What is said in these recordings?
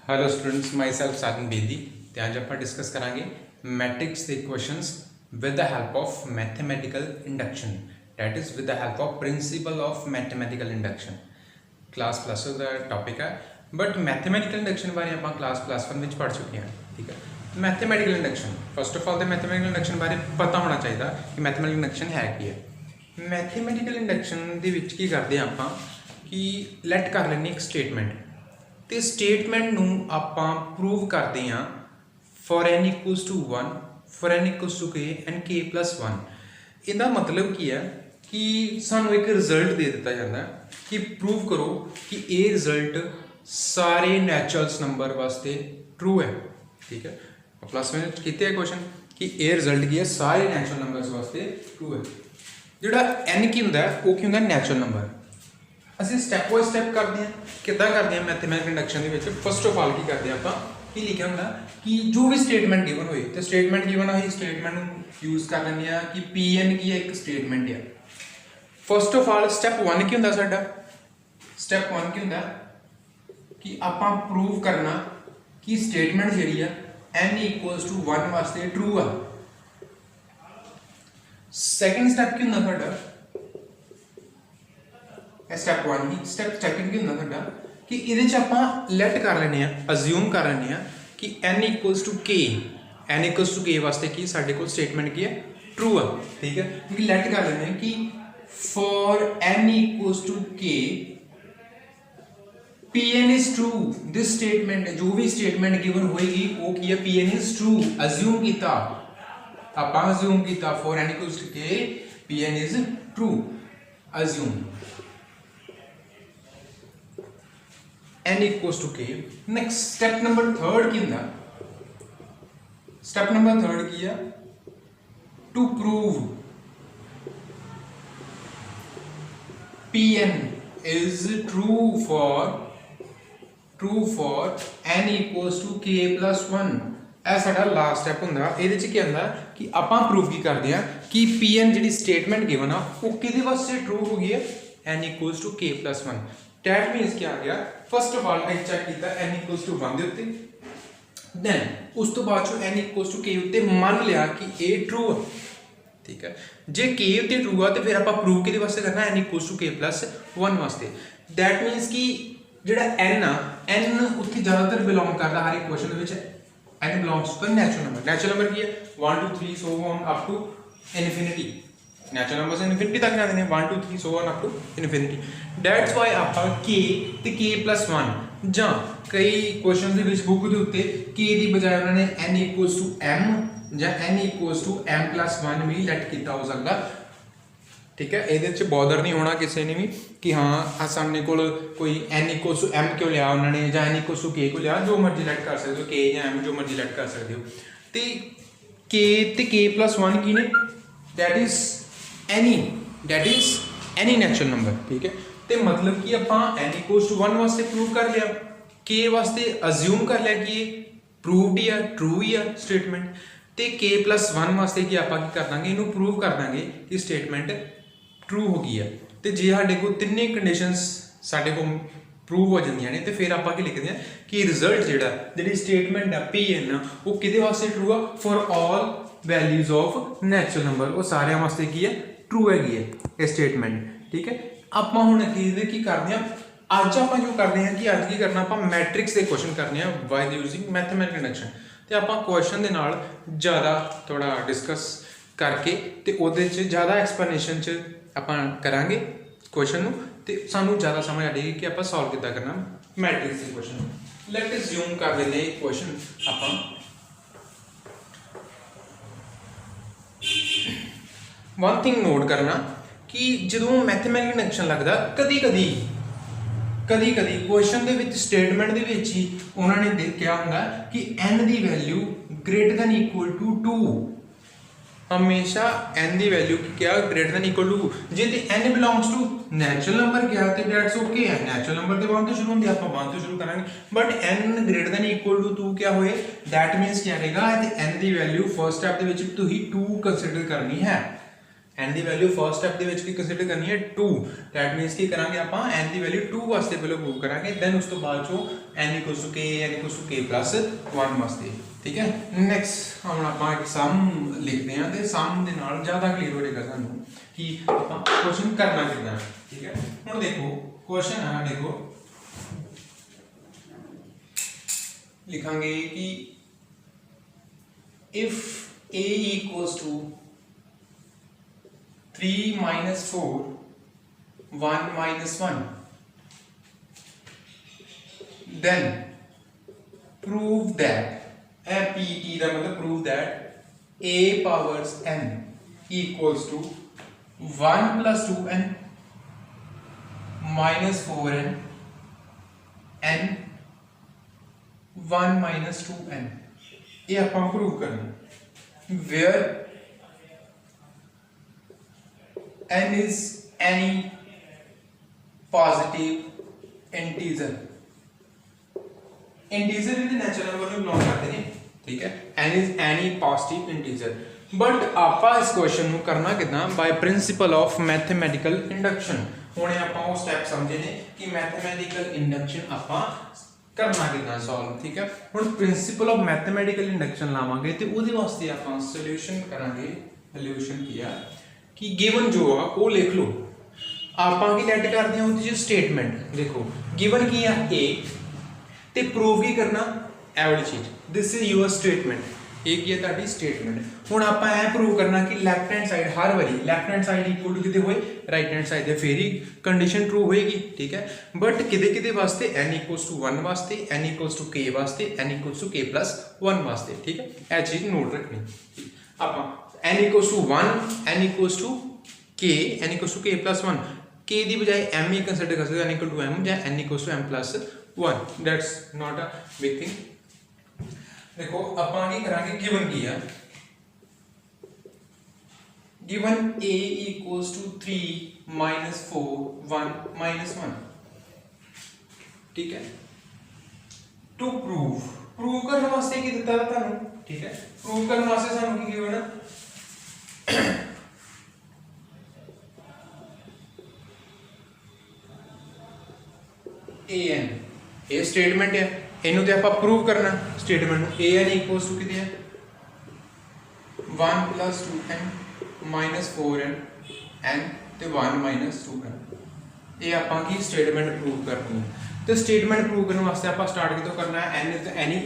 Hello students my self साकिन बेदी तो आज आप डिस्कस करांगे मैट्रिक्स के questions with the help of mathematical induction that is with the help of principal of mathematical induction class plus का topic है but mathematical induction बारे आप क्लास प्लस वन में पढ़ चुके हैं। ठीक है, mathematical induction first of all तो मैथमेटिकल इंडक्शन बारे पता होना चाहिए कि मैथमेटिकल इंडक्शन है की है। मैथमेटिकल इंडक्शन की करते हैं आप कि लैट कर लें एक स्टेटमेंट तो स्टेटमेंट नूं आपां प्रूव करते हैं for n equals to 1 for n equals to k and k plus 1। इसका मतलब की है कि सानू एक रिजल्ट दे दिता जाता है कि प्रूव करो कि ये रिजल्ट सारे नैचुरल्स नंबर वास्ते ट्रू है। ठीक है, प्लस वन किए है क्वेश्चन कि ये रिजल्ट की है सारे नैचुरल नंबर्स वास्ते ट्रू है। जोड़ा एन की होंगे वो की होंगे नैचुरल नंबर। ਅਸੀਂ ਸਟੈਪ ਬਾਈ ਸਟੈਪ ਕਰਦੇ ਹਾਂ ਕਿੱਦਾਂ ਕਰਦੇ ਹਾਂ ਮੈਥਮੈਟਿਕਲ ਇੰਡਕਸ਼ਨ ਦੇ ਵਿੱਚ। ਫਸਟ ਆਫ ਆਲ ਕੀ ਕਰਦੇ ਹਾਂ ਆਪਾਂ ਕੀ ਲਿਖਿਆ ਹੁੰਦਾ ਕਿ ਜੋ ਵੀ ਸਟੇਟਮੈਂਟ ਗਿਵਨ ਹੋਏ ਤੇ ਸਟੇਟਮੈਂਟ ਗਿਵਨ ਹੋਈ ਸਟੇਟਮੈਂਟ ਨੂੰ ਯੂਜ਼ ਕਰ ਲੈਂਦੇ ਆ ਕਿ ਪੀਐਨ ਕੀ ਹੈ ਇੱਕ ਸਟੇਟਮੈਂਟ ਹੈ। ਫਸਟ ਆਫ ਆਲ ਸਟੈਪ 1 ਕੀ ਹੁੰਦਾ ਸਾਡਾ ਸਟੈਪ 1 ਕੀ ਹੁੰਦਾ ਕਿ ਆਪਾਂ ਪ੍ਰੂਵ ਕਰਨਾ ਕਿ ਸਟੇਟਮੈਂਟ ਜਿਹੜੀ ਆ n = 1 ਵਾਸਤੇ ਟਰੂ ਆ। ਸੈਕੰਡ ਸਟੈਪ ਕੀ ਹੁੰਦਾ ਸਾਡਾ स्टैप 1 ही स्टैप सेकंड की होंगे साडा कि इहदे च आपां लैट कर लेने अज्यूम कर लेने कि n = k n = k वास्ते की साडे कोल स्टेटमेंट की है ट्रू है। ठीक है, क्योंकि लैट कर लेने कि for n = k pn is true। This statement जो भी स्टेटमेंट गिवन होएगी वो की है pn is true। अज्यूम कीता आपां अज्यूम कीता for n = k pn is true। Assume n = k। Next step number third की होंगे स्टेप नंबर थर्ड की है to prove pn is true for n = k + 1। ਇਹ ਸਾਡਾ ਲਾਸਟ ਸਟੈਪ ਹੁੰਦਾ। ਇਹਦੇ ਚ ਕੀ ਹੁੰਦਾ ਕਿ ਆਪਾਂ ਪ੍ਰੂਵ ਕੀ ਕਰਦੇ ਆ ਕਿ pn ਜਿਹੜੀ ਸਟੇਟਮੈਂਟ ਗਿਵਨ ਆ ਉਹ ਕਿਹਦੇ ਵਾਸਤੇ ਟਰੂ ਹੋ ਗਈ ਹੈ n = k + 1। That means क्या आ गया फर्स्ट ऑफ ऑल मैं चेक किया n = 1 ਦੇ ਉੱਤੇ then ਉਸ ਤੋਂ ਬਾਅਦ ਚੋਂ n = k ਉੱਤੇ ਮੰਨ ਲਿਆ ਕਿ ਇਹ ਟਰੂ ਹੈ। ਠੀਕ ਹੈ, ਜੇ k ਉੱਤੇ ਟਰੂ ਆ ਤੇ ਫਿਰ ਆਪਾਂ ਪ੍ਰੂਵ ਕਿਹਦੇ ਵਾਸਤੇ ਕਰਨਾ n = k + 1 ਵਾਸਤੇ। that means ਕਿ ਜਿਹੜਾ n ਆ n ਉੱਥੇ ਜ਼ਿਆਦਾਤਰ ਬਿਲੋਂਗ ਕਰਦਾ ਹਰ ਇੱਕ ਕੁਐਸਚਨ ਦੇ ਵਿੱਚ n belongs to natural number. Natural number ਕੀ ਹੈ 1 2 3 so on up to infinity। Natural numbers infinity तक जाते हैं 1 2 3 so on up to infinity। That's why आप k ਤੇ k + 1 ਜਾਂ कई क्वेश्चन ਦੇ ਵਿੱਚ ਬੁੱਕ ਦੇ ਉੱਤੇ k ਦੀ ਬਜਾਏ ਉਹਨਾਂ ਨੇ n = m ਜਾਂ n = m + 1 ਵੀ ਲੈਟ ਕੀਤਾ ਹੋ ਸਕਦਾ। ठीक है, ਇਹਦੇ ਵਿੱਚ ਬੋਦਰ ਨਹੀਂ ਹੋਣਾ ਕਿਸੇ ਨੇ ਵੀ ਕਿ ਹਾਂ ਸਾਹਮਣੇ ਕੋਲ ਕੋਈ n = m ਕਿਉਂ ਲਿਆ ਉਹਨਾਂ ਨੇ ਜਾਂ n = k ਕਿਉਂ ਲਿਆ। ਜੋ ਮਰਜ਼ੀ ਲੈਟ ਕਰ ਸਕਦੇ ਹੋ k ਜਾਂ m ਜੋ ਮਰਜ਼ੀ ਲੈਟ ਕਰ ਸਕਦੇ ਹੋ। ਤੇ k ਤੇ k + 1 ਕੀ ਨੇ that is any natural number। ठीक है, तो मतलब कि आप n = 1 वास्ते प्रूव कर लिया k वास्ते अज्यूम कर लिया कि प्रूवड ही है ट्रू ही है स्टेटमेंट तो k + 1 वास्ते कि आप कर देंगे इनू प्रूव कर देंगे कि स्टेटमेंट ट्रू हो गई है। तो जे साढ़े को तिने कंडीशनस साढ़े को प्रूव हो जांदियां ने तो फिर आप लिखते हैं कि रिजल्ट जी स्टेटमेंट है pn वो किहदे वास्ते ट्रू आ for all values of natural number वो सारे वास्ते की है ट्रू हैगी है ये स्टेटमेंट। ठीक है, आप हुण की करते हैं अज आप जो करते हैं कि अज की करना आप मैट्रिक्स के क्वेश्चन करने बाय यूजिंग मैथमेटिकल इंडक्शन। तो आप क्वेश्चन के नाल ज़्यादा थोड़ा डिस्कस करके तो उहदे च ज़्यादा एक्सप्लेनेशन च आप करांगे क्वेश्चन नूं ते सानूं ज़्यादा समझ आ जाएगी कि आप सॉल्व किद्दां करना मैट्रिक्स के क्वेश्चन। लैट अस ज़ूम कर लेते हैं क्वेश्चन आप वन थिंग नोट करना कि जो मैथमेटिकल इंडक्शन लगता कदी कदी क्वेश्चन के स्टेटमेंट ही उन्होंने क्या होंगे कि n की वैल्यू > 2 हमेशा n की वैल्यू क्या > 2 जे n belongs to natural number क्या तो दैट्स ओके है। नैचुरल नंबर तो 1 तो शुरू होंगे आप 1 तो शुरू करेंगे बट n > 2 क्या होए दैट मीनस क्या रहेगा n की वैल्यू फर्स्ट स्टैप के 2 कंसिडर करनी है। n ਦੀ ਵੈਲਿਊ ਫਰਸਟ ਸਟੈਪ ਦੇ ਵਿੱਚ ਕੀ ਕੰਸੀਡਰ ਕਰਨੀ ਹੈ 2, ਦੈਟ ਮੀਨਸ ਕੀ ਕਰਾਂਗੇ ਆਪਾਂ n ਦੀ ਵੈਲਿਊ 2 ਵਾਸਤੇ ਪਹਿਲਾਂ ਪ੍ਰੂਵ ਕਰਾਂਗੇ, ਦੈਨ ਉਸ ਤੋਂ ਬਾਅਦ ਚੋਂ n = k n = k + 1 ਵਾਸਤੇ। ਠੀਕ ਹੈ, ਨੈਕਸਟ ਹੁਣ ਆਪਾਂ ਇੱਕ ਸਮ ਲਿਖਦੇ ਹਾਂ ਤੇ ਸਮ ਦੇ ਨਾਲ ਜ਼ਿਆਦਾ ਕਲੀਅਰ ਹੋ ਜਾਏਗਾ ਸਾਨੂੰ ਕਿ ਆਪਾਂ ਕੁਐਸਚਨ ਕਰਨਾ ਕਿੱਦਾਂ। ਠੀਕ ਹੈ, ਹੁਣ ਦੇਖੋ ਕੁਐਸਚਨ ਆ, ਦੇਖੋ लिखांगे कि if a equals to 3 - 4 1 - 1 then prove that pt का मतलब prove that a powers n equals to 1 + 2n - 4n n 1 - 2n ये ਆਪਾਂ प्रूव करना where n is any positive integer भी नेचुरल नंबर में बिलोंग करते हैं। ठीक है, n is any positive integer but ਆਪਾਂ इस क्वेश्चन ਨੂੰ करना कितना by principle of mathematical induction. ਹੁਣੇ ਆਪਾਂ ਉਹ ਸਟੈਪ ਸਮਝੇ ਨੇ ਕਿ मैथमेटिकल इंडक्शन ਆਪਾਂ करना कितना सॉल्व। ठीक है, ਹੁਣ प्रिंसिपल ऑफ मैथमेटिकल इंडक्शन लावांगे ਤੇ ਉਹਦੇ ਵਾਸਤੇ ਆਪਾਂ ਸੋਲੂਸ਼ਨ ਕਰਾਂਗੇ। ਸੋਲੂਸ਼ਨ ਕੀ ਆ ਕਿ ਗਿਵਨ ਜੋ ਆ ਉਹ ਲਿਖ ਲਓ, ਆਪਾਂ ਕੀ ਲੈਟ ਕਰਦੇ ਹਾਂ ਉਹਦੀ ਜੋ ਸਟੇਟਮੈਂਟ ਦੇਖੋ ਗਿਵਨ ਕੀ ਆ a ਤੇ ਪ੍ਰੂਵ ਕੀ ਕਰਨਾ ਇਹ ਵਾਲੀ ਚੀਜ਼, ਦਿਸ ਇਜ਼ ਯੂਅਰ ਸਟੇਟਮੈਂਟ, ਇਹ ਕੀ ਹੈ ਤੁਹਾਡੀ ਸਟੇਟਮੈਂਟ। ਹੁਣ ਆਪਾਂ ਇਹ ਪ੍ਰੂਵ ਕਰਨਾ ਕਿ ਲੈਫਟ ਹੈਂਡ ਸਾਈਡ ਹਰ ਵਾਰੀ left hand side equal to ਕਿਤੇ ਹੋਏ ਰਾਈਟ ਹੈਂਡ ਸਾਈਡ ਦੇ ਫੇਰ ਹੀ ਕੰਡੀਸ਼ਨ ਟਰੂ ਹੋਏਗੀ। ਠੀਕ ਹੈ, ਬਟ ਕਿਤੇ ਕਿਤੇ ਵਾਸਤੇ n = 1 ਵਾਸਤੇ n = k ਵਾਸਤੇ n = k + 1 ਵਾਸਤੇ। ਠੀਕ ਹੈ, ਇਹ ਚੀਜ਼ ਨੋਟ ਰੱਖਣੀ ਆਪਾਂ n = 1 n = k n = k + 1 k ਦੀ ਬਜਾਏ m ਹੀ ਕੰਸੀਡਰ ਕਰ ਸਕਦੇ n = m ਜਾਂ n = m + 1 that's not a big thing. देखो ਆਪਾਂ ਕੀ ਕਰਾਂਗੇ ਗਿਵਨ ਕੀ ਆ given a = 3 - 4 1 - 1। ठीक है, टू प्रूव करने वास्ते की ਦਿੱਤਾ ਹੈ ਤੁਹਾਨੂੰ। ठीक है, प्रूव करने वास्ते ਸਾਨੂੰ ਕੀ ਗਿਵਨ an ਇਹ ਸਟੇਟਮੈਂਟ ਹੈ, ਇਹਨੂੰ ਤੇ ਆਪਾਂ ਪ੍ਰੂਵ ਕਰਨਾ ਸਟੇਟਮੈਂਟ ਨੂੰ। an = ਕਿਤੇ ਹੈ 1 + 2n - 4n n ਤੇ 1 - 2n। ਇਹ ਆਪਾਂ ਕੀ ਸਟੇਟਮੈਂਟ ਪ੍ਰੂਵ ਕਰਨੀ ਹੈ ਤੇ ਸਟੇਟਮੈਂਟ ਪ੍ਰੂਵ ਕਰਨ ਵਾਸਤੇ ਆਪਾਂ ਸਟਾਰਟ ਕਿਤੋਂ ਕਰਨਾ ਹੈ n is any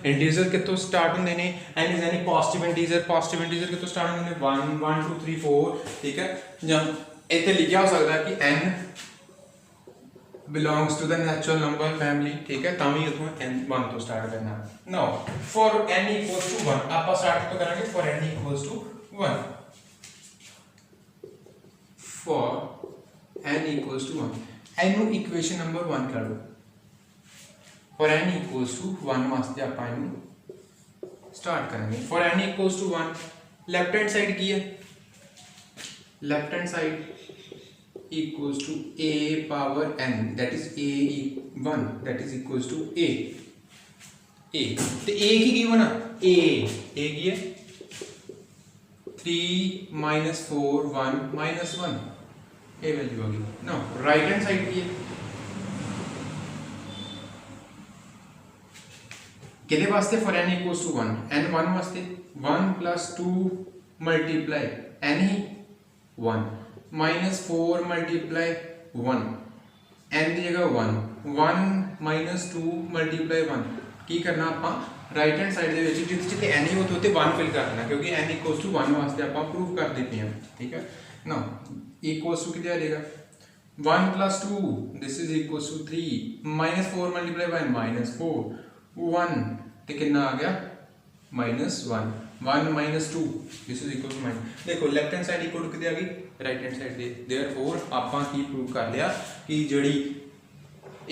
ਇੰਟੀਜ਼ਰ ਕਿੱਥੋਂ ਸਟਾਰਟ ਹੁੰਦੇ ਨੇ n is any positive integer ਕਿੱਥੋਂ ਸਟਾਰਟ ਹੁੰਦੇ ਨੇ 1 1 2 3 4। ਠੀਕ ਹੈ, ਜਾਂ ਇੱਥੇ ਲਿਖਿਆ ਹੋ ਸਕਦਾ ਕਿ n belongs to the natural number family। ठीक है, ਤਾਂ ਵੀ ਉਥੋਂ n 1 ਤੋਂ ਸਟਾਰਟ ਕਰਨਾ। now for n = 1 ਆਪਾਂ ਸਟਾਰਟ ਕਿਤੋਂ ਕਰਾਂਗੇ for n = 1 for n = 1 ਇਹਨੂੰ ਇਕੁਏਸ਼ਨ ਨੰਬਰ 1 ਕਰ ਲਓ। for n = 1 ਵਾਸਤੇ ਆਪਾਂ ਇਹਨੂੰ ਸਟਾਰਟ ਕਰਾਂਗੇ for n = 1 left hand side ਕੀ ਹੈ left hand side equals to a power n that is a1 that is equals to a ਤੇ a ਕੀ ਗਿਵਨ ਆ a ਕੀ ਹੈ 3 - 4 1 - 1 ਇਹ ਵੈਲਿਊ ਆ ਗਈ। ਨਾਓ ਰਾਈਟ ਹੈਂਡ ਸਾਈਡ ਕੀ ਹੈ ਕਿਹਦੇ ਵਾਸਤੇ for n = 1 n 1 ਵਾਸਤੇ 1 + 2 multiply n ਹੀ 1 -4 multiply 1 n ਦੀ ਜਗ੍ਹਾ 1 1 - 2 multiply 1 ਕੀ ਕਰਨਾ ਆਪਾਂ ਰਾਈਟ ਹੈਂਡ ਸਾਈਡ ਦੇ ਵਿੱਚ ਜਿੱਥੇ n ਹੀ ਉੱਥੇ 1 ਫਿਲ ਕਰ ਦੇਣਾ ਕਿਉਂਕਿ n = 1 ਵਾਸਤੇ ਆਪਾਂ ਪ੍ਰੂਵ ਕਰਦੇ ਪਏ ਹਾਂ। ਠੀਕ ਹੈ, ਨਾਓ equals to ਕਿਤੇ ਆ ਜਾਏਗਾ 1 + 2 this is equals to 3 -4 multiply by -4 1 ਤੇ ਕਿੰਨਾ ਆ ਗਿਆ -1 1 - 2 this is equal to -। देखो left hand side equal to कितने आ गई राइट हैंड साइड दे देयरफॉर ਆਪਾਂ ਕੀ ਪ੍ਰੂਵ ਕਰ ਲਿਆ ਕਿ ਜਿਹੜੀ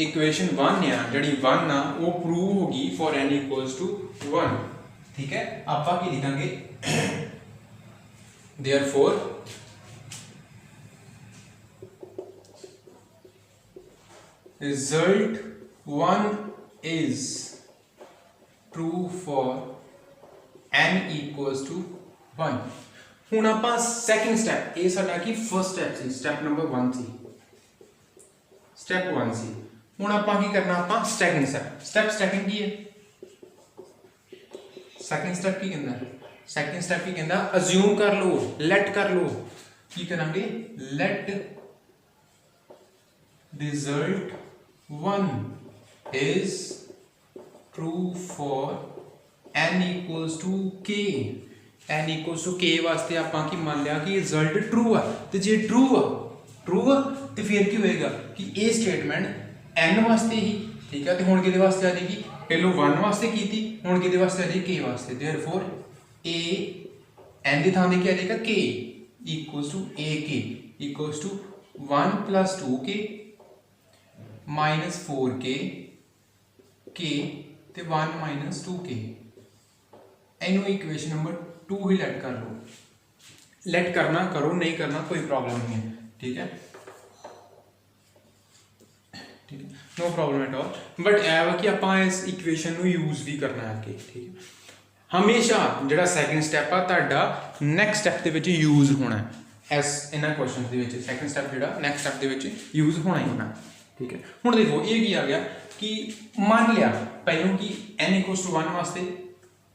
इक्वेशन 1 ਆ ਜਿਹੜੀ 1 ਆ ਉਹ ਪ੍ਰੂਵ ਹੋ ਗਈ for n = 1। ਠੀਕ ਹੈ, ਆਪਾਂ ਕੀ ਲਿਖਾਂਗੇ therefore result 1 is true for n = 1। ਹੁਣ ਆਪਾਂ ਸੈਕਿੰਡ ਸਟੈਪ, ਇਹ ਸਾਡਾ ਕੀ ਫਰਸਟ ਸਟੈਪ ਸੀ, ਸਟੈਪ ਨੰਬਰ 1 ਸੀ, ਸਟੈਪ 1 ਸੀ। ਹੁਣ ਆਪਾਂ ਕੀ ਕਰਨਾ, ਆਪਾਂ ਸੈਕਿੰਡ ਸਟੈਪ ਸੈਕਿੰਡ ਕੀ ਹੈ, ਸੈਕਿੰਡ ਸਟੈਪ ਕੀ ਕਹਿੰਦਾ, ਸੈਕਿੰਡ ਸਟੈਪ ਕੀ ਕਹਿੰਦਾ, ਅਸਿਊਮ ਕਰ ਲਓ, ਲੈਟ ਕਰ ਲਓ, ਕੀ ਕਰਾਂਗੇ, light result 1 is true for n equals to k, n equals to k ਵਾਸਤੇ ਆਪਾਂ ਕੀ ਮੰਨ ਲਿਆ ਕਿ ਰਿਜ਼ਲਟ ਟਰੂ ਆ, ਤੇ ਜੇ ਟਰੂ ਆ ਤੇ ਫਿਰ ਕੀ ਹੋਏਗਾ ਕਿ ਇਹ ਸਟੇਟਮੈਂਟ n ਵਾਸਤੇ ਹੀ, ਠੀਕ ਹੈ, ਤੇ ਹੁਣ ਕਿਹਦੇ ਵਾਸਤੇ ਆ ਜਾਏਗੀ, ਪਹਿਲੋਂ 1 ਵਾਸਤੇ ਕੀਤੀ, ਹੁਣ ਕਿਹਦੇ ਵਾਸਤੇ ਆ ਜਾਏਗੀ, k ਵਾਸਤੇ, therefore a n ਦੀ ਥਾਂ ਤੇ ਕੀ ਆ ਜਾਏਗਾ, k equals to ak equals to 1 plus 2k minus 4k k ਤੇ 1 minus 2k, ਇਹਨੂੰ ਇਕੁਏਸ਼ਨ ਨੰਬਰ 2 ਹੀ ਲੈਟ ਕਰ ਲਓ, ਲੈਟ ਕਰਨਾ ਕਰੋ, ਨਹੀਂ ਕਰਨਾ ਕੋਈ ਪ੍ਰੋਬਲਮ ਨਹੀਂ ਹੈ, ਠੀਕ ਹੈ, ਠੀਕ ਹੈ, no problem at all, but ਇਹ ਵਾ ਕਿ ਆਪਾਂ ਇਸ ਇਕੁਏਸ਼ਨ ਨੂੰ ਯੂਜ਼ ਵੀ ਕਰਨਾ ਹੈ ਅੱਗੇ, ਠੀਕ ਹੈ, ਹਮੇਸ਼ਾ ਜਿਹੜਾ ਸੈਕਿੰਡ ਸਟੈਪ ਆ ਤੁਹਾਡਾ ਨੈਕਸਟ ਸਟੈਪ ਦੇ ਵਿੱਚ ਯੂਜ਼ ਹੋਣਾ ਹੈ, ਐਸ ਇਹਨਾਂ ਕੁਐਸਚਨਸ ਦੇ ਵਿੱਚ ਸੈਕਿੰਡ ਸਟੈਪ ਜਿਹੜਾ ਨੈਕਸਟ ਸਟੈਪ ਦੇ ਵਿੱਚ ਯੂਜ਼ ਹੋਣਾ ਹੀ ਹੋਣਾ, ਠੀਕ ਹੈ। ਹੁਣ ਦੇਖੋ ਇਹ ਕੀ ਆ ਗਿਆ ਕਿ ਮੰਨ ਲਿਆ ਪਹਿਲੋਂ ਕਿ n equals to 1 ਵਾਸਤੇ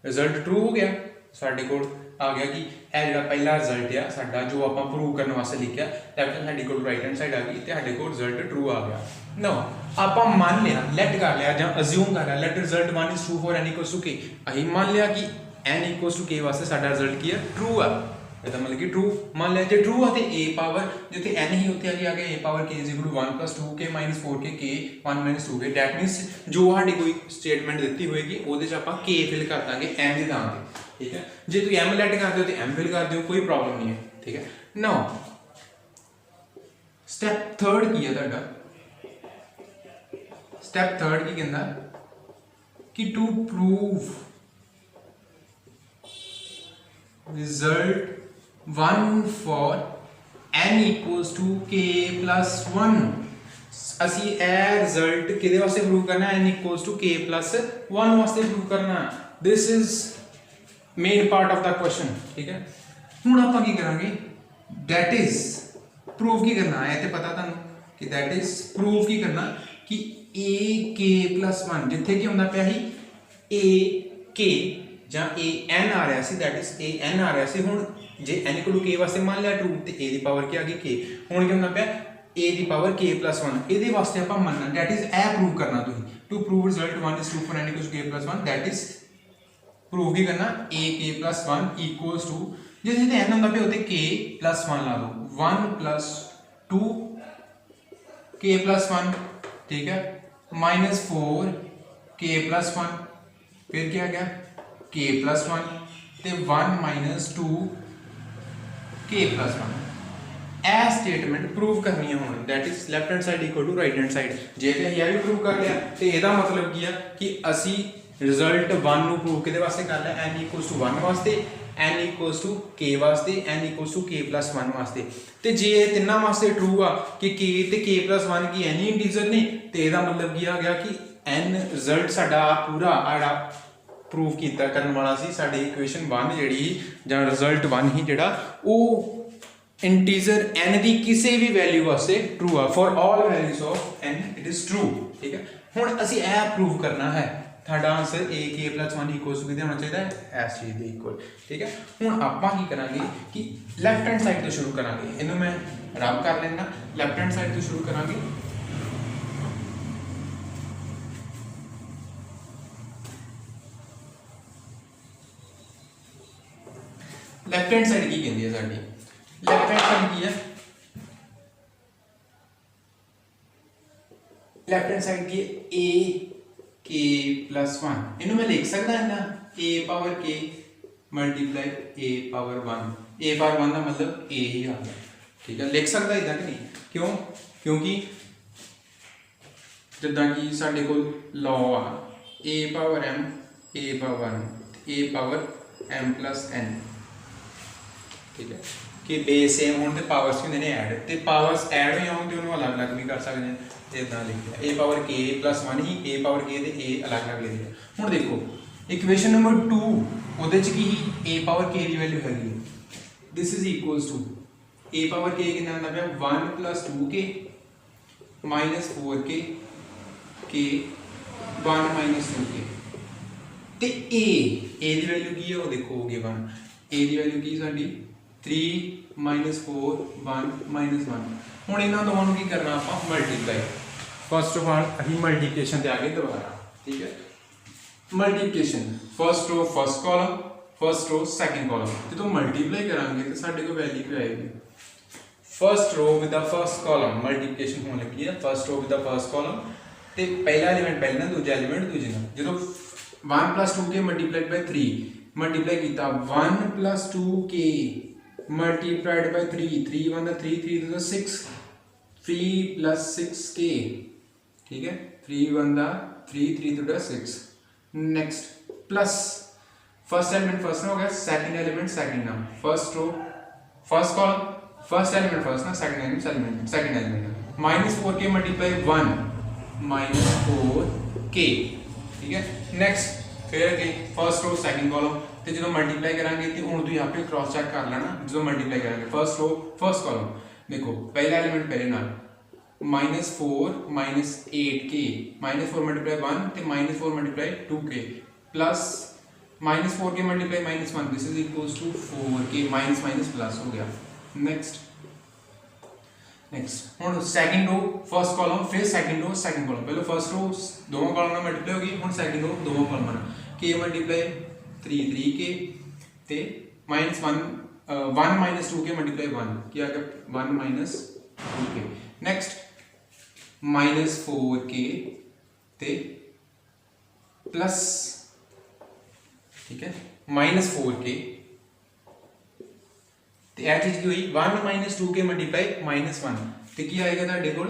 ਰਿਜ਼ਲਟ ਟਰੂ ਹੋ ਗਿਆ, ਸਾਡੇ ਕੋਲ ਆ ਗਿਆ ਕਿ ਇਹ ਜਿਹੜਾ ਪਹਿਲਾ ਰਿਜ਼ਲਟ ਆ ਸਾਡਾ ਜੋ ਆਪਾਂ ਪ੍ਰੂਵ ਕਰਨ ਵਾਸਤੇ ਲਿਖਿਆ, ਲੈਫਟ ਹੈਂਡ ਸਾਈਡ ਕੋਲ ਰਾਈਟ ਹੈਂਡ ਸਾਈਡ ਆ ਗਈ ਤੇ ਸਾਡੇ ਕੋਲ ਰਿਜ਼ਲਟ ਟਰੂ ਆ ਗਿਆ। ਨੋ ਆਪਾਂ ਮੰਨ ਲਿਆ, ਲੈਟ ਕਰ ਲਿਆ ਜਾਂ ਅਸਿਊਮ ਕਰ ਲਿਆ, light result 1 is true for n equals to k, ਅਸੀਂ ਮੰਨ ਲਿਆ ਕਿ n equals to k ਵਾਸਤੇ ਸਾਡਾ ਰਿਜ਼ਲਟ ਕੀ ਹੈ, ਟਰੂ ਆ, ਇਹਦਾ ਮਤਲਬ ਕਿ ਟਰੂ ਮੰਨ ਲਿਆ, ਜੇ ਟਰੂ ਆ ਤੇ a ਪਾਵਰ ਜਿੱਥੇ n ਹੀ ਉੱਥੇ ਆ ਗਿਆ a power k is equal to 1 plus 2k minus 4k k 1 minus 2k, that means ਜੋ ਸਾਡੀ ਕੋਈ ਸਟੇਟਮੈਂਟ ਦਿੱਤੀ ਹੋਏਗੀ ਉਹਦੇ 'ਚ ਆਪਾਂ k ਫਿਲ ਕਰ ਦਾਂਗੇ n ਦੀ ਥਾਂ ਤੇ, ਠੀਕ ਹੈ, ਜੇ ਤੁਸੀਂ m ਲੈਟ ਕਰਦੇ ਹੋ ਤੇ m ਫਿਲ ਕਰ ਦਿਓ, ਕੋਈ ਪ੍ਰੋਬਲਮ ਨਹੀਂ ਹੈ, ਠੀਕ ਹੈ। ਨਾਓ ਸਟੈਪ ਥਰਡ ਕੀ ਹੈ ਤੁਹਾਡਾ, ਸਟੈਪ ਥਰਡ ਕੀ ਕਹਿੰਦਾ ਕਿ to prove result 1 for n equals to k plus 1, ਅਸੀਂ ਇਹ ਰਿਜ਼ਲਟ ਕਿਹਦੇ ਵਾਸਤੇ ਪ੍ਰੂਵ ਕਰਨਾ, n equals to k plus 1 ਵਾਸਤੇ ਪ੍ਰੂਵ ਕਰਨਾ, this is main part of the question, ਠੀਕ ਹੈ। ਹੁਣ ਆਪਾਂ ਕੀ ਕਰਾਂਗੇ, that is ਪ੍ਰੂਵ ਕੀ ਕਰਨਾ ਹੈ, ਤੇ ਪਤਾ ਤੁਹਾਨੂੰ ਕਿ that is ਪ੍ਰੂਵ ਕੀ ਕਰਨਾ ਕਿ a k plus 1 ਜਿੱਥੇ ਕੀ ਹੁੰਦਾ ਪਿਆ ਸੀ a k ਜਾਂ a n ਆ ਰਿਹਾ ਸੀ, that is a n ਆ ਰਿਹਾ ਸੀ, ਹੁਣ ਜੇ n equal to k ਵਾਸਤੇ ਮੰਨ ਲਿਆ ਟਰੂ ਤੇ a ਦੀ ਪਾਵਰ ਕੀ ਆ ਗਈ k, ਹੁਣ ਕੀ ਹੁੰਦਾ ਪਿਆ a the power k plus 1, ਇਹਦੇ ਵਾਸਤੇ ਆਪਾਂ ਮੰਨਣਾ that is ਇਹ ਪ੍ਰੂਵ ਕਰਨਾ, ਤੁਸੀਂ to prove result 1 is true for n equals to k plus 1, that is prove ਕੀ ਕਰਨਾ a k plus 1 equals to ਜੇ ਜਿੱਥੇ n ਹੁੰਦਾ ਪਿਆ ਉੱਤੇ k plus 1 ਲਾ ਲਓ, 1 plus 2 k plus 1, ਠੀਕ ਹੈ, minus 4 k plus 1, ਫਿਰ ਕੀ ਆ ਗਿਆ k plus 1 ਤੇ 1 minus 2 k plus 1, ਇਹ ਸਟੇਟਮੈਂਟ ਪ੍ਰੂਵ ਕਰਨੀ ਹੈ ਹੁਣ, that is left hand side equal to right hand side, ਜੇ ਤੇ ਇਹ ਵੀ ਪ੍ਰੂਵ ਕਰ ਲਿਆ ਤੇ ਇਹਦਾ ਮਤਲਬ ਕੀ ਆ ਕਿ ਅਸੀਂ ਰਿਜ਼ਲਟ 1 ਨੂੰ ਪ੍ਰੂਵ ਕਿਹਦੇ ਵਾਸਤੇ ਕਰ ਲਿਆ, n equals to 1 ਵਾਸਤੇ, n equals to k ਵਾਸਤੇ, n equals to k plus 1 ਵਾਸਤੇ, ਤੇ ਜੇ ਇਹ ਤਿੰਨਾਂ ਵਾਸਤੇ ਟਰੂ ਆ ਕਿ k ਤੇ k plus 1 ਕੀ ਐਨੀ ਇੰਟੀਜਰ ਨੇ, ਤੇ ਇਹਦਾ ਮਤਲਬ ਕੀ ਆ ਗਿਆ ਕਿ n ਰਿਜ਼ਲਟ ਸਾਡਾ ਪੂਰਾ ਆੜਾ ਪ੍ਰੂਵ ਕੀਤਾ ਕਰਨ ਵਾਲਾ ਸੀ, ਸਾਡੀ ਇਕੁਏਸ਼ਨ 1 ਜਿਹੜੀ ਜਾਂ ਰਿਜ਼ਲਟ 1 ਹੀ ਜਿਹੜਾ ਉਹ ਇੰਟੀਜਰ n ਦੀ ਕਿਸੇ ਵੀ ਵੈਲਿਊ ਵਾਸਤੇ ਟਰੂ ਆ, for all values of n it is true, ਠੀਕ ਹੈ। ਹੁਣ ਅਸੀਂ ਇਹ ਪ੍ਰੂਵ ਕਰਨਾ ਹੈ, ਤੁਹਾਡਾ answer a k plus 1 equals to ਕਿਹਦੇ ਹੋਣਾ ਚਾਹੀਦਾ ਹੈ, ਇਸ ਚੀਜ਼ ਦੇ ਇਕੁਅਲ, ਠੀਕ ਹੈ। ਹੁਣ ਆਪਾਂ ਕੀ ਕਰਾਂਗੇ ਕਿ ਲੈਫਟ ਹੈਂਡ ਸਾਈਡ ਤੋਂ ਸ਼ੁਰੂ ਕਰਾਂਗੇ, ਇਹਨੂੰ ਮੈਂ ਰਬ ਕਰ ਲੈਣਾ, ਲੈਫਟ ਹੈਂਡ ਸਾਈਡ ਤੋਂ ਸ਼ੁਰੂ ਕਰਾਂਗੇ, ਲੈਫਟ ਹੈਂਡ ਸਾਈਡ ਕੀ ਕਹਿੰਦੀ ਹੈ ਸਾਡੀ, ਲੈਫਟ ਹੈਂਡ ਸਾਈਡ ਕੀ ਹੈ, ਲੈਫਟ ਹੈਂਡ ਸਾਈਡ ਕੀ ਹੈ a k plus 1, ਇਹਨੂੰ ਮੈਂ ਲਿਖ ਸਕਦਾ ਹਾਂ ਨਾ a power k multiply a power 1, a power 1 ਦਾ ਮਤਲਬ a ਹੀ ਆ ਗਿਆ, ਠੀਕ ਹੈ, ਲਿਖ ਸਕਦਾ ਇਦਾਂ ਕਿ ਨਹੀਂ, ਕਿਉਂ, ਕਿਉਂਕਿ ਜਿੱਦਾਂ ਕਿ ਸਾਡੇ ਕੋਲ ਲਾਅ ਆ a power m a power 1 a power m plus n, ਠੀਕ ਹੈ, ਕਿ ਬੇਸ ਸੇਮ ਹੋਣ ਤੇ ਪਾਵਰਸ ਵੀ ਹੁੰਦੇ ਨੇ ਐਡ, ਤੇ ਪਾਵਰਸ ਐਡ ਹੋਈ ਆਉਣ ਤੇ ਉਹਨੂੰ ਅਲੱਗ-ਅਲੱਗ ਵੀ ਕਰ ਸਕਦੇ ਨੇ, ਇਦਾਂ ਲਿਖਿਆ a power k plus 1 he a power k ਤੇ a ਅਲੱਗ-ਅਲੱਗ ਲਿਖਿਆ। ਹੁਣ ਦੇਖੋ ਇਕੁਏਸ਼ਨ ਨੰਬਰ 2 ਉਹਦੇ ਚ ਕੀ a ਪਾਵਰ k ਦੀ ਵੈਲਿਊ ਹੈਗੀ this is equals to a power k कितना आंदा पिया 1 प्लस 2k माइनस 4k के 1 माइनस 2k ਤੇ a ਦੀ ਵੈਲਿਊ ਕੀ ਹੈ ਉਹ ਦੇਖੋ ਹੋ ਗਿਆ 1 a ਦੀ ਵੈਲਿਊ ਕੀ ਸਾਡੀ 3 4 1 1 ਹੁਣ ਇਹਨਾਂ ਦੋਵਾਂ ਨੂੰ ਕੀ ਕਰਨਾ ਆਪਾਂ ਮਲਟੀਪਲਾਈ ਫਸਟ ਆਫ ਆਲ ਅਸੀਂ ਮਲਟੀਪਲੀਕੇਸ਼ਨ ਤੇ ਆ ਗਏ ਦੁਬਾਰਾ ਠੀਕ ਹੈ multiplication first row first column first row second column जो मल्टीप्लाई करांगे तो साढ़े को वैल्यू क्या आएगी first row with the first column multiplication होने लगी है first row with the first column ते पहला एलिमेंट पहले ना दूसरा एलिमेंट दूसरे ना जो 1 plus 2k multiplied by 3 multiply किया 1 plus 2k multiplied by 3 3 1 3 3 2 6 3 plus 6k ठीक है 3 1 3 3 2 6 next plus first element first ना हो गया सेकंड एलिमेंट सेकंड ना first row first column first element first ना second element -4k multiply 1 -4k ठीक है नेक्स्ट फिर अगे फर्स्ट रो सेकंड कॉलम ते जो मल्टीप्लाई करांगे ते हुण तुसीं आपे क्रॉस चेक कर लेना जो मल्टीप्लाई करांगे फर्स्ट रो फर्स्ट कॉलम देखो पहला एलिमेंट पहले नाल -4 -8k -4 मल्टीप्लाई 1 ते -4 multiply 2k plus -4k multiply -1 this is equals to 4k minus minus plus हो गया नेक्स्ट हुन सेकंड रो फर्स्ट कॉलम फिर सेकंड रो सेकंड कॉलम पहले फर्स्ट रो दोनों कॉलम में मल्टीप्लाई होगी हुन सेकंड रो दोनों कॉलम में k मल्टीप्लाई 3k ते -1 1 -2k मल्टीप्लाई 1 क्या आ गया 1 -2k नेक्स्ट -4k ते प्लस ठीक है -4k तो यह चीज की हुई 1 -2k मल्टीप्लाई -1 तो क्या आएगा ਤੁਹਾਡੇ ਕੋਲ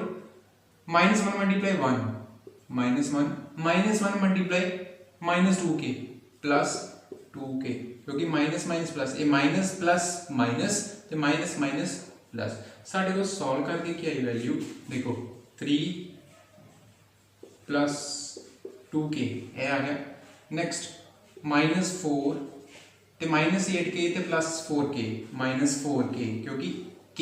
-1 multiply 1 -1 multiply -2k plus 2k क्योंकि माइनस माइनस प्लस ये माइनस प्लस माइनस तो माइनस माइनस प्लस साढ़े को सॉल्व करके क्या आई वैल्यू देखो 3 प्लस 2k ये आ गया नेक्स्ट -4 ते -8k ते प्लस 4k -4k क्योंकि k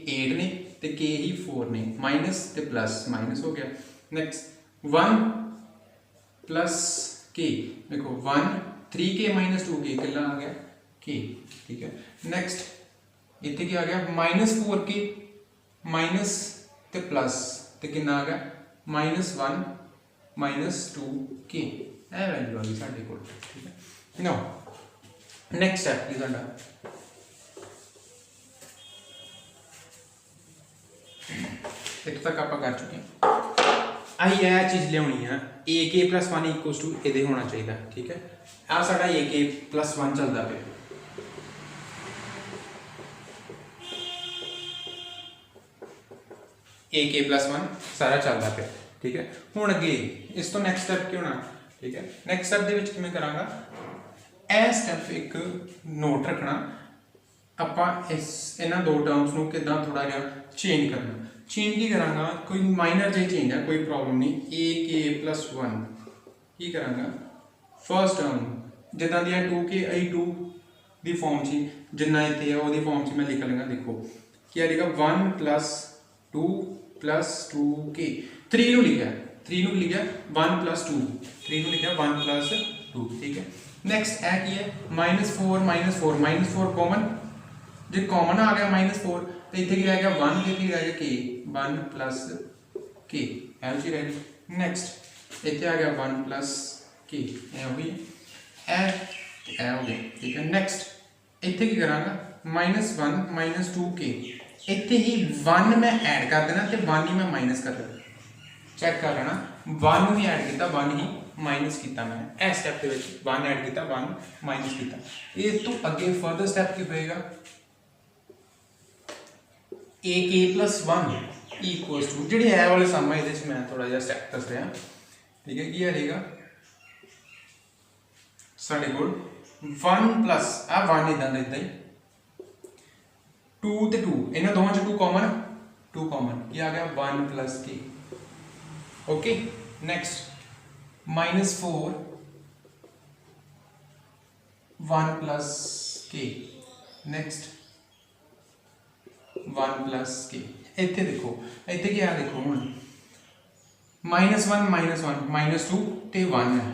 8 ने ते k ही 4 ने माइनस ते प्लस माइनस हो गया नेक्स्ट 1 प्लस k देखो 1 3k -2k कितना आ गया k ठीक है नेक्स्ट इतने क्या आ गया -4k माइनस ते प्लस ते कितना आ गया -1 -2k ਇਹ ਵੈਲਿਊ ਆ ਗਈ ਸਾਡੇ ਕੋਲ ਠੀਕ ਹੈ ਨਾਓ ਨੈਕਸਟ ਸਟੈਪ ਕੀ ਸਾਡਾ ਇੱਥੇ ਤੱਕ ਆਪਾਂ ਕਰ ਚੁੱਕੇ ਹਾਂ ਆਹੀ ਇਹ ਚੀਜ਼ ਲਿਆਉਣੀ ਆ ak + 1 = ਇਹਦੇ ਹੋਣਾ ਚਾਹੀਦਾ ਠੀਕ ਹੈ ਆ ਸਾਡਾ ak + 1 ਚੱਲਦਾ ਪਿਆ ak + 1 ਸਾਰਾ ਚੱਲਦਾ ਪਿਆ ठीक है हुण अगे इस तो नैक्सट स्टैप की होना ठीक है नैक्सट स्टैप दे विच किवें करांगा ए स्टैप एक नोट रखना आपां इस इन्हां दो टर्म्स नूं किदां थोड़ा जिहा चेंज करना चेंज की करांगा कोई माइनर जी चेंज है कोई प्रॉब्लम नहीं ak + 1 की करांगा फर्स्ट टर्म जिद्दां दी 2k आई 2 दी फॉर्म सी जिन्ना इत्थे है ओदी फॉर्म सी मैं लिख लूंगा देखो क्या लिखा 1 + 2 + 2k 3 ਨੂੰ ਲਿਖਿਆ 1 + 2 3 ਨੂੰ ਲਿਖਿਆ 1 + 2 ਠੀਕ ਹੈ नेक्स्ट ਇਹ ਕੀ ਹੈ -4 -4 ਕਾਮਨ ਜੇ ਕਾਮਨ ਆ ਗਿਆ -4 ਤੇ ਇੱਥੇ ਕੀ ਰਹਿ ਗਿਆ 1 ਤੇ ਇੱਥੇ ਰਹਿ ਗਿਆ k 1 + k ਇਹ ਜੀ ਰਹਿ ਗਈ नेक्स्ट ਇੱਥੇ ਆ ਗਿਆ 1 + k ਇਹ ਹੋਈ ਇਹ ਹੋ ਗਿਆ ਠੀਕ ਹੈ नेक्स्ट ਇੱਥੇ ਕੀ ਕਰਾਂਗਾ -1 - 2k ਇੱਥੇ ਹੀ 1 मैं ऐड कर देना ਤੇ 1 ही मैं माइनस कर देना चेक कर लेना 1 भी ऐड किया 1 ही माइनस किया मैं इस स्टेप के विच 1 ऐड किया 1 माइनस किया इस तो अगे फर्दर स्टेप की होएगा ak + 1 = ਜਿਹੜੀ ਇਹ ਵਾਲੇ ਸਮ ਹੈ ਇਹਦੇ ਚ ਮੈਂ ਥੋੜਾ ਜਿਹਾ ਸਟੈਪ ਦੱਸ ਰਿਹਾ ਠੀਕ ਹੈ ਕੀ ਆਏਗਾ ਸਾਡੇ ਕੋਲ 1 + ਆ 1 ਇਦਾਂ ਦਾ ਇਦਾਂ ਹੀ 2 ਤੇ 2 ਇਹਨਾਂ ਦੋਵਾਂ ਚ 2 ਕਾਮਨ ਕੀ ਆ ਗਿਆ 1 + k okay next -4 1 + k next 1 plus के इतने देखो इतने क्या देखो हूँ -1 -2 तो 1 है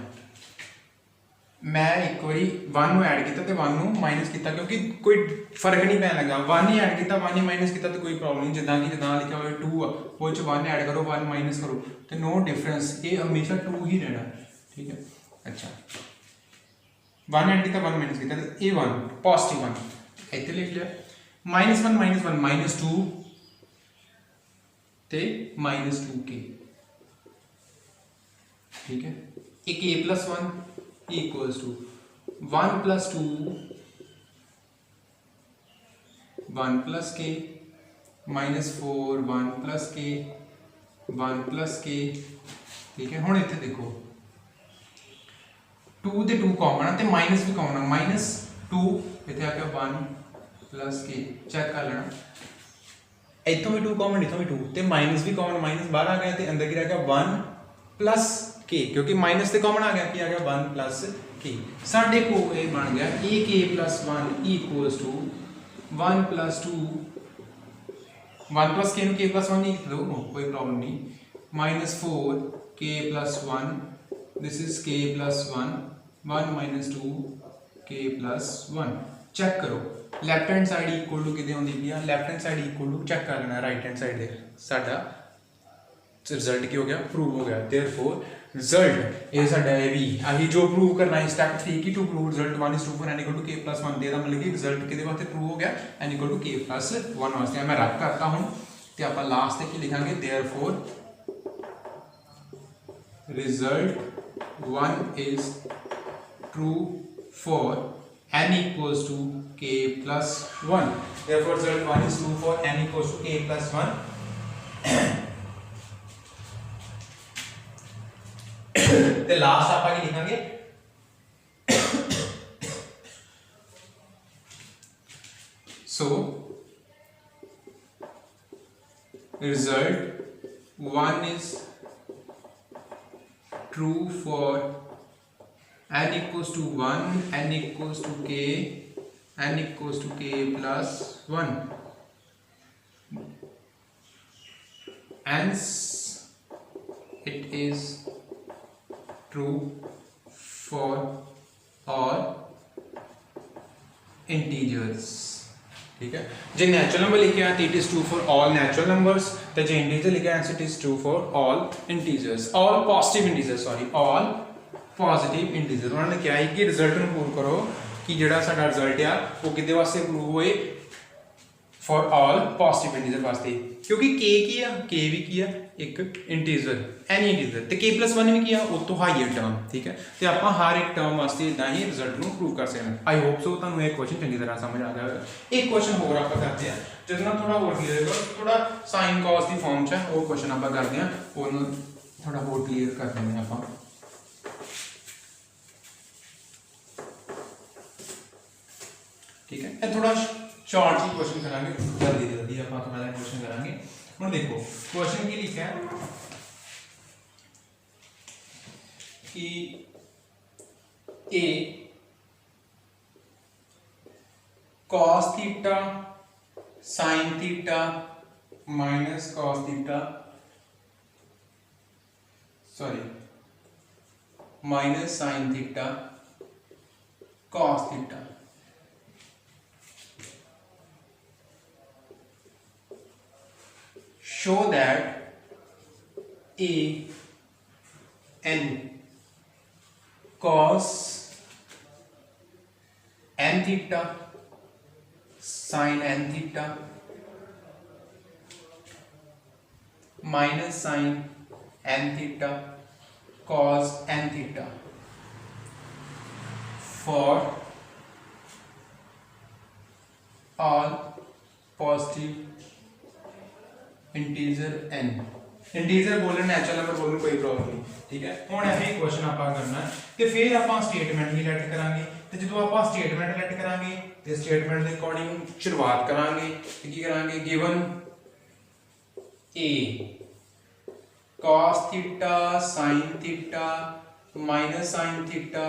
मैं एक बारी 1 ਨੂੰ ऐड किया तो 1 ਨੂੰ माइनस किया क्योंकि कोई फर्क नहीं पैन लगा 1 ही ऐड किया 1 ही माइनस किया तो कोई प्रॉब्लम नहीं जिदा कि जिदा लिखा हुआ 2 आ वो 1 ऐड करो 1 माइनस करो तो नो डिफरेंस ये हमेशा 2 ही रहना ठीक है। अच्छा 1 ऐड किया 1 माइनस किया तो ये 1 पॉजिटिव 1 इतने लिख लिया -1 -2 ते -2k ठीक है। एक a plus 1 equals to 1 plus 2 1 plus k minus 4 1 plus k 1 plus k ठीक है। हुण इत्थे देखो 2 ते 2 कॉमन है ते माइनस भी कॉमन है -2 इत्थे आ गया 1 plus k चेक कर लेना इत्थों भी 2 कॉमन इत्थों भी 2 ते माइनस भी कॉमन माइनस बाहर आ गया ते अंदर की रह गया 1 प्लस के क्योंकि माइनस से कॉमन आ गया कि आ गया 1 प्लस के साढ़े को ये बन गया ए k plus 1 equals to 1 plus 2 1 plus k k plus 1 लिख दो कोई प्रॉब्लम नहीं -4 k plus 1 this is k plus 1 1 minus 2 k plus 1 check करो left hand side equal to कितने होंगी भैया left hand side equal to check कर लेना राइट हैंड साइड साडा रिजल्ट की हो गया प्रूव हो गया देयरफॉर रिजल्ट ये साडा है भी अभी जो प्रूव करना है स्टेप 3 की to prove result 1 is 2 for n equal to k plus 1 दे दा मतलब कि रिजल्ट किदे वास्ते प्रूव हो गया n equal to k plus 1 वास्ते मैं रख करता हूं ते आप लास्ट तक की लिखांगे therefore result 1 is true for n equals to k plus 1 therefore result 1 is true for n equals to k plus 1 ते लास्ट आप आगे लिखेंगे so result 1 is true for n equals to 1 n equals to k n equals to k plus 1 hence it is true for all integers ठीक है। जो natural number लिखे हैं it is true for all natural numbers तो जो integer लिखे हैं it is true for all integers all positive integers sorry all positive integer उन्होंने क्या है कि रिजल्ट ਨੂੰ प्रूव करो कि ਜਿਹੜਾ ਸਾਡਾ ਰਿਜ਼ਲਟ ਆ ਉਹ ਕਿਹਦੇ ਵਾਸਤੇ ਪ੍ਰੂਵ ਹੋਏ फॉर ऑल पॉजिटिव इंटीजर वास्ते क्योंकि k की है k भी की है एक इंटीजर एनी इंटीजर तो k प्लस 1 भी की है उस तो हाईयर टर्म ठीक है तो आप हर एक टर्म वास्ते इदा ही रिजल्ट को प्रूव कर सकते हैं। आई होप सो तुहानू एक क्वेश्चन चंगी तरह समझ आ गया एक क्वेश्चन होर आप करते हैं जिस नाल थोड़ा होर क्लीयर होगा थोड़ा साइन कॉस की फॉर्म च वो क्वेश्चन आप करते हैं वो थोड़ा होर क्लीयर कर देंगे आप ठीक है। ये थोड़ा शॉर्ट ही क्वेश्चन करांगे जल्दी जल्दी आप थोड़ा सा क्वेश्चन करांगे हम देखो क्वेश्चन की लिखा है कि a cos theta sin theta minus cos theta sorry minus sin theta cos theta show that a n cos n theta sin n theta minus sin n theta cos n theta for all positive integer n integer बोलने natural number बोलने कोई problem नहीं ठीक है। हुण यही question आप करना ते फिर आप स्टेटमेंट भी लेट करांगे ते जो आप स्टेटमेंट लेट करांगे ते स्टेटमेंट के अकॉर्डिंग शुरुआत करांगे ते की करांगे given a cos theta sin theta minus sin theta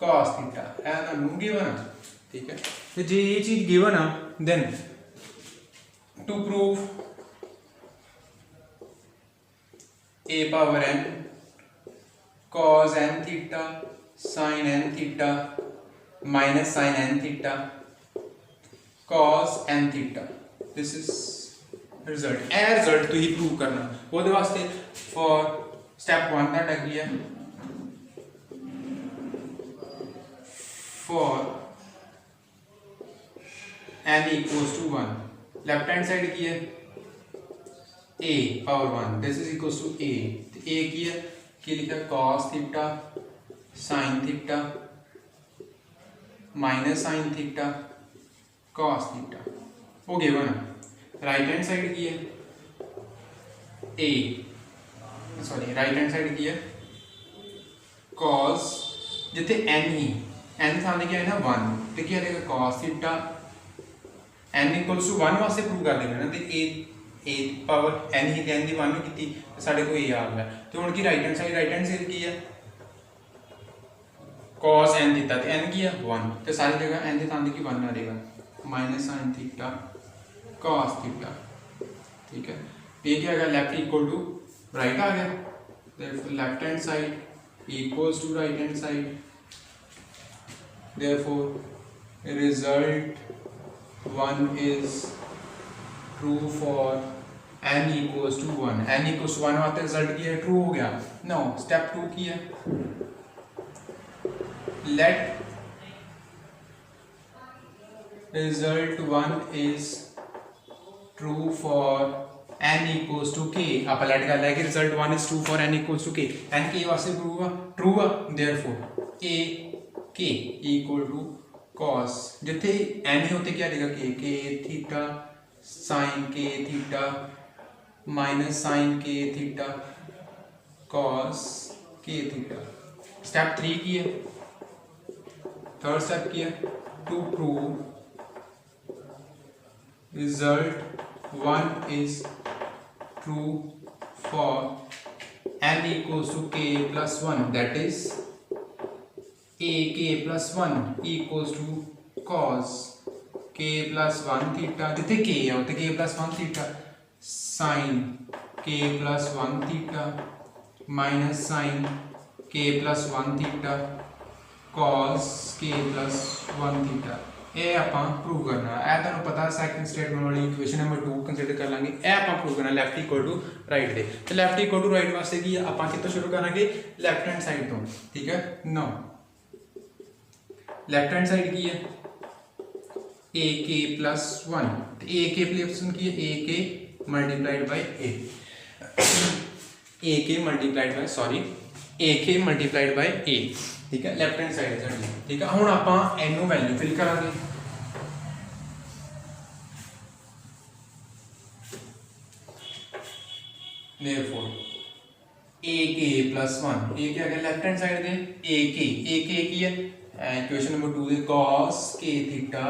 cos theta है ना गिवन ठीक है। तो जे ये चीज गिवन है then to prove a power n cos n theta sin n theta minus sin n theta cos n theta, this is result। A result तो ही prove करना ਉਹਦੇ ਵਾਸਤੇ for step 1 ਦਾ ਕੀ ਹੈ for n equals to 1 left hand side की है a power 1, this is equals to a, तो a की है कि लिखा cos theta sin theta minus sin theta cos theta, वो गिवन है। राइट हैंड साइड की है a, sorry right hand side की है cos, जिथे n ही n सामने क्या है ना 1, तो क्या रहेगा cos theta n equals to 1 वास्ते प्रूव कर देना ना, तो a power n he n की वैल्यू की साढ़े को a आ गया, तो उनकी राइट हैंड साइड की है cos n थीटा, तो n की है 1, तो सारी जगह n के सामने की 1 आ रहेगा minus sin theta cos theta, ठीक है। ये क्या आएगा लेफ्ट इक्वल टू राइट आ गया, therefore left hand side equals to right hand side, therefore result 1 is true for n equals to 1, n equals to 1 आते रिजल्ट की है ट्रू हो गया। नो स्टेप 2 की है let result 1 is true for n equals to k, आप let कर लेके result 1 is true for n equals to k, n के वास्ते ट्रू हुआ therefore a k equal to cos, जिथे n होते क्या रहेगा k theta sin k theta minus sine के थीटा कॉस के थीटा। स्टेप 3 की है, थर्ड स्टेप की है to prove result 1 is true for n equals to k plus 1, that is a k plus 1 equals to cos k plus 1 theta, जिथे k है उते k plus 1 theta sin k plus 1 theta minus sin k plus 1 theta cos k plus 1 theta. ਇਹ ਆਪਾਂ prove ਕਰਨਾ ਹੈ। ਇਹ ਤੁਹਾਨੂੰ ਪਤਾ ਸੈਕੰਡ ਸਟੇਟਮੈਂਟ ਵਾਲੀ ਇਕੁਏਸ਼ਨ ਨੰਬਰ 2 ਕੰਸੀਡਰ ਕਰ ਲਾਂਗੇ। ਇਹ ਆਪਾਂ ਪ੍ਰੂਵ ਕਰਨਾ ਲੈਫਟ ਇਕੁਅਲ ਟੂ ਰਾਈਟ ਦੇ, ਤੇ ਲੈਫਟ ਇਕੁਅਲ ਟੂ ਰਾਈਟ ਵਾਸਤੇ ਕੀ ਆਪਾਂ ਕਿੱਥੋਂ ਸ਼ੁਰੂ ਕਰਾਂਗੇ ਲੈਫਟ ਹੈਂਡ ਸਾਈਡ ਤੋਂ, ਠੀਕ ਹੈ। ਨਾਓ लेफ्ट हैंड साइड की है ए के प्लस 1, तो ए के प्लस 1 की है ए के मल्टीप्लाइड बाय ए के मल्टीप्लाइड बाय सॉरी ए के मल्टीप्लाइड बाय ए, ठीक है। लेफ्ट हैंड साइड साडी, ठीक है। हुण आपां n नु वैल्यू फिल करांगे, देयरफॉर ए के प्लस 1, ए क्या है लेफ्ट हैंड साइड दे ए के की है इक्वेशन नंबर 2 दे cos k theta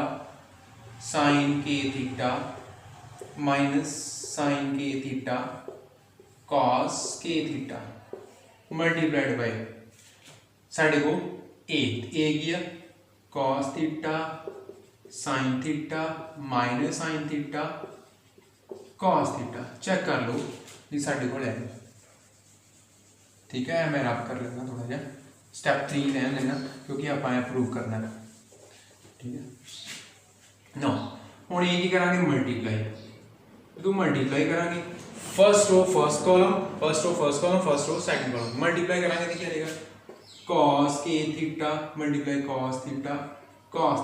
sin k theta minus sin k theta cos k theta multiplied by साढ़े को a की है cos theta sin theta minus sin theta cos theta. Check कर लो ये साढ़े को है, ठीक है। मैं रब कर लेना थोड़ा जा, स्टेप 3 रहन देना क्योंकि आप प्रूव करना है, ठीक है। नो हम ये करांगे मल्टीप्लाई, तो मल्टीप्लाई करांगे first row first column first row first column first row second column, multiply करांगे तो क्या रहेगा cos k theta multiply cos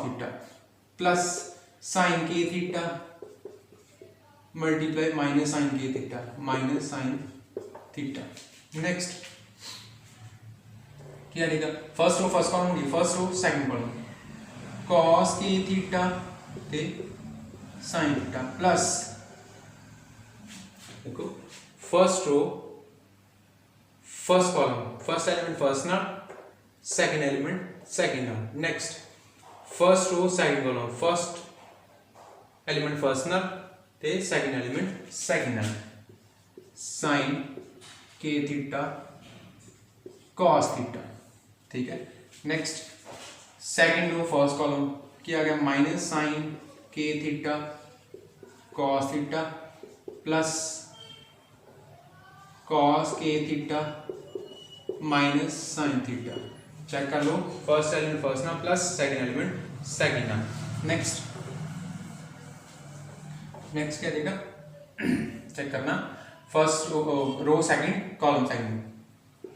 theta plus sin k theta multiply minus sin k theta minus sin theta. Next क्या रहेगा first row first column होगी first row second column cos k theta ते sin theta plus देखो first row first column first element first not second element second not. Next first row second column first element first not ते second element second not sin k theta cos theta, ठीक है। Next second row first column क्या आ गया minus sin k theta cos theta plus cos k theta minus sin theta। Check कर लो, first element first नाम plus second element second नाम। Next क्या देगा चेक करना, first row second column second,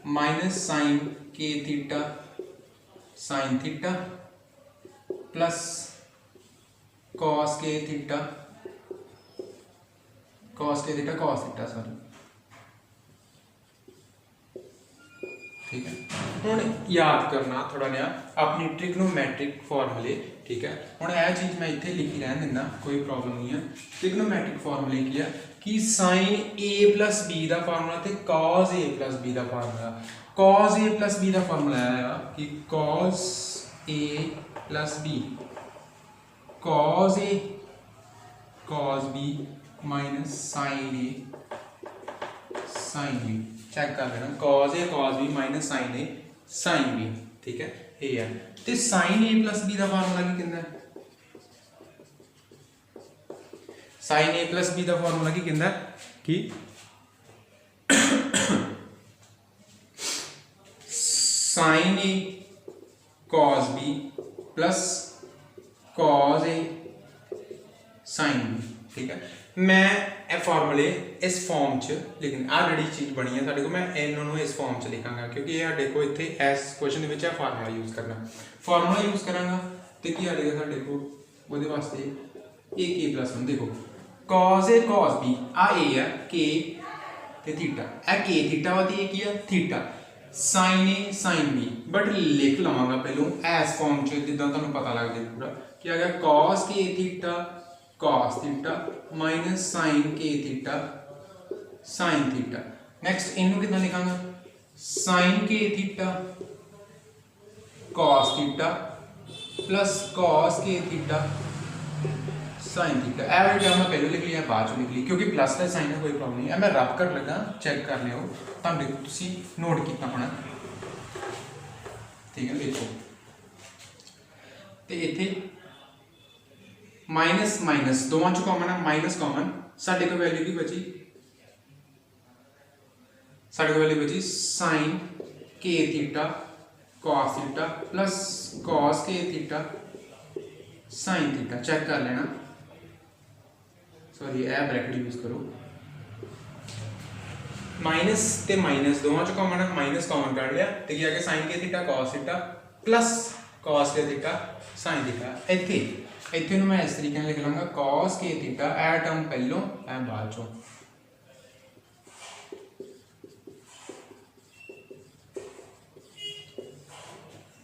minus sine के theta sine theta plus cos के theta cos theta sorry, ठीक है। ਹੁਣ याद करना थोड़ा जिहा अपनी ट्रिग्नोमैट्रिक फॉर्मूले, ठीक है। ਹੁਣ ਇਹ चीज़ मैं इतने लिखी रहने दिना, कोई प्रॉब्लम नहीं है। ट्रिग्नोमैट्रिक फॉर्मूले की है कि साइन ए प्लस बी का फार्मूला तो कॉस ए प्लस बी का formula. Cos A plus B का फार्मूला आया कि cos A plus B cos A cos B minus sign A sine B. Check कर लेना, cos A cos B minus sign A sine B, ठीक है। ये है तो साइन ए प्लस बी का फार्मूला की कहता है, साइन ए प्लस बी का फार्मूला की कहता है कि sign A cos B plus cos A sine B, ठीक है। मैं ਇਹ फार्मूले इस फॉर्म च लिखने, आ जी चीज़ बनी है साढ़े को, मैं इन्होंने इस फॉर्म च लिखांगा क्योंकि ये देखो इतने इस क्वेश्चन के फार्मूला यूज़ करना, फार्मूला यूज़ करांगा तो की आएगा साढ़े को वो वास्ते ए के प्लस वन। देखो कॉस ए कॉस बी आ ए है के ते थीटा, ए के थीटा वा ते की है theta, sine A sine B, but लिख लवांगा पहलों इस फॉर्म च जिद्दां तुहानूं पता लग जाए पूरा कि आ गया कॉस के theta cos theta minus sine के थीटा साइन थीटा। नेक्स्ट इनू कितना लिखांगा, साइन के theta cos theta plus cos k theta sine theta. ए टर्म मैं पहले लिख लिया बाद में लिख ली क्योंकि प्लस का साइन है, कोई प्रॉब्लम नहीं है। मैं रफ कर लगा, चेक कर लियो तुम देखो, तुसी नोट कितना होना, ठीक है। देखो तो इत्थे माइनस माइनस दोवां चों कॉमन है, माइनस कॉमन, साढ़े को वैल्यू की बची, साढ़े को वैल्यू बची साइन के theta cos theta plus cos के थीटा साइन थीटा। चेक कर लेना, सॉरी ए ब्रैकेट यूज करो, माइनस ते माइनस दोवां चों कॉमन है, माइनस कॉमन कर लिया तो क्या है साइन के theta cos theta plus cos के थीटा साइन थीटा। इत्थे इतने मैं इस तरीके लिख लूँगा कॉस के थीटा, ए टर्म पहलों ए बाद चो,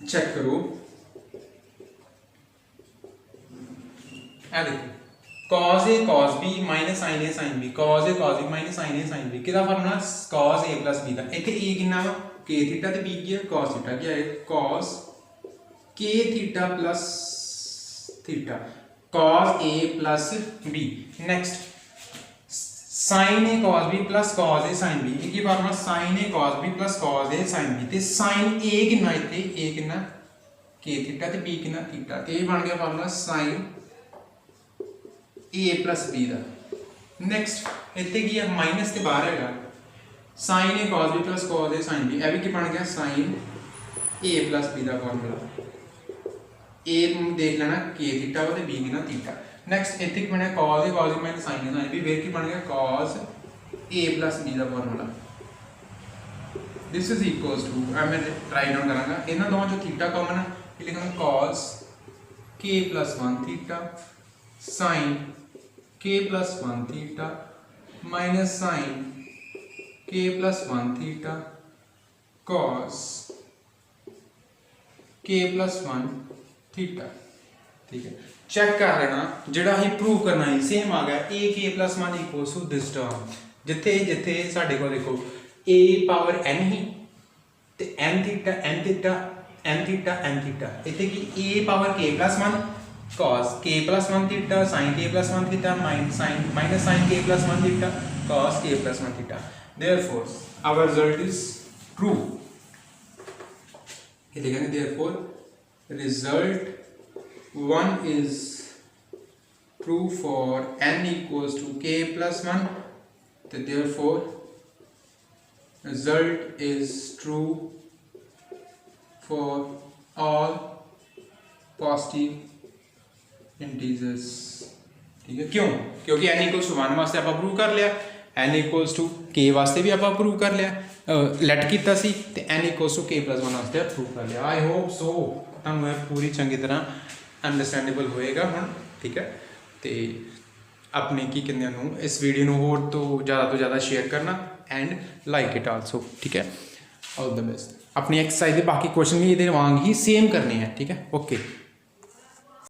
चेक करो ए देखो cos A cos B minus sign A sine B, cos A cos B minus sign A sine B, किहदा formula cos A plus B का। इत्थे ए कितना वा के थीटा ते बी की है कॉस थीटा, क्या है कॉस के theta plus theta cos a plus b। Next sin a cos b plus cos a sin b, एक ही formula sin a cos b plus cos a sin b ते sin a कितना इत्थे a कितना k theta ते b कितना theta, ते ये बन गया formula sin a plus b दा। नेक्स्ट इत्थे की है माइनस ते बाहर हैगा sin a cos b plus cos a sin b, ये भी की बन गया sin a प्लस b दा फार्मूला। ए देख लेना के थीटा वा ते बी कितना थीटा। नेक्स्ट इत्थे की बने cos a cos b minus sin a sin b, फिर की बन गया cos a प्लस b दा formula. This is equals to, मैं राइट डाउन करांगा इन्हां दोवां चों थीटा कॉमन है, ये लिखांगा cos k plus 1 theta sin k plus 1 theta minus sin k plus 1 theta cos k plus 1 theta, ठीक है। चेक कर लेना जिहड़ा ही प्रूव करना है सेम आ गया ए k plus 1 equals to this term, जिथे जिथे साडे को देखो ए पावर n ही ते n theta n theta n theta n theta, इथे की a power k plus 1 cos k plus 1 theta sin k plus 1 theta minus sin k plus 1 theta cos k plus 1 theta. Therefore our result is true, ये लिखेंगे therefore result 1 is true for n equals to k plus 1, then therefore result is true for all positive integers। ठीक है, क्यों? क्योंकि n equals to 1 वास्ते आप prove कर लिया, n इक्वल्स टू k वास्ते भी आप प्रूव कर लिया, ਲੈਟ ਕੀਤਾ ਸੀ ਤੇ n ਇਕੁਅਲਸ ਟੂ k + 1 ਵਾਸਤੇ ਪ੍ਰੂਵ ਕਰ ਲਿਆ। ਆਈ ਹੋਪ ਸੋ ਤੁਹਾਨੂੰ ਇਹ ਪੂਰੀ ਚੰਗੀ ਤਰ੍ਹਾਂ ਅੰਡਰਸਟੈਂਡੇਬਲ ਹੋਏਗਾ ਹੁਣ, ਠੀਕ ਹੈ। ਤੇ ਆਪਣੇ ਕੀ ਕਹਿੰਦੇ ਨੂੰ ਇਸ ਵੀਡੀਓ ਨੂੰ ਹੋਰ ਤੋਂ ਜ਼ਿਆਦਾ ਸ਼ੇਅਰ ਕਰਨਾ ਐਂਡ ਲਾਈਕ ਇਟ ਆਲਸੋ, ਠੀਕ ਹੈ। ਆਲ ਦ ਬੈਸਟ। ਆਪਣੀ ਐਕਸਰਸਾਈਜ਼ ਦੇ ਬਾਕੀ ਕੁਐਸਚਨ ਵੀ ਇਹਦੇ ਵਾਂਗ ਹੀ ਸੇਮ ਕਰਨੇ ਹੈ, ਠੀਕ ਹੈ। ਓਕੇ।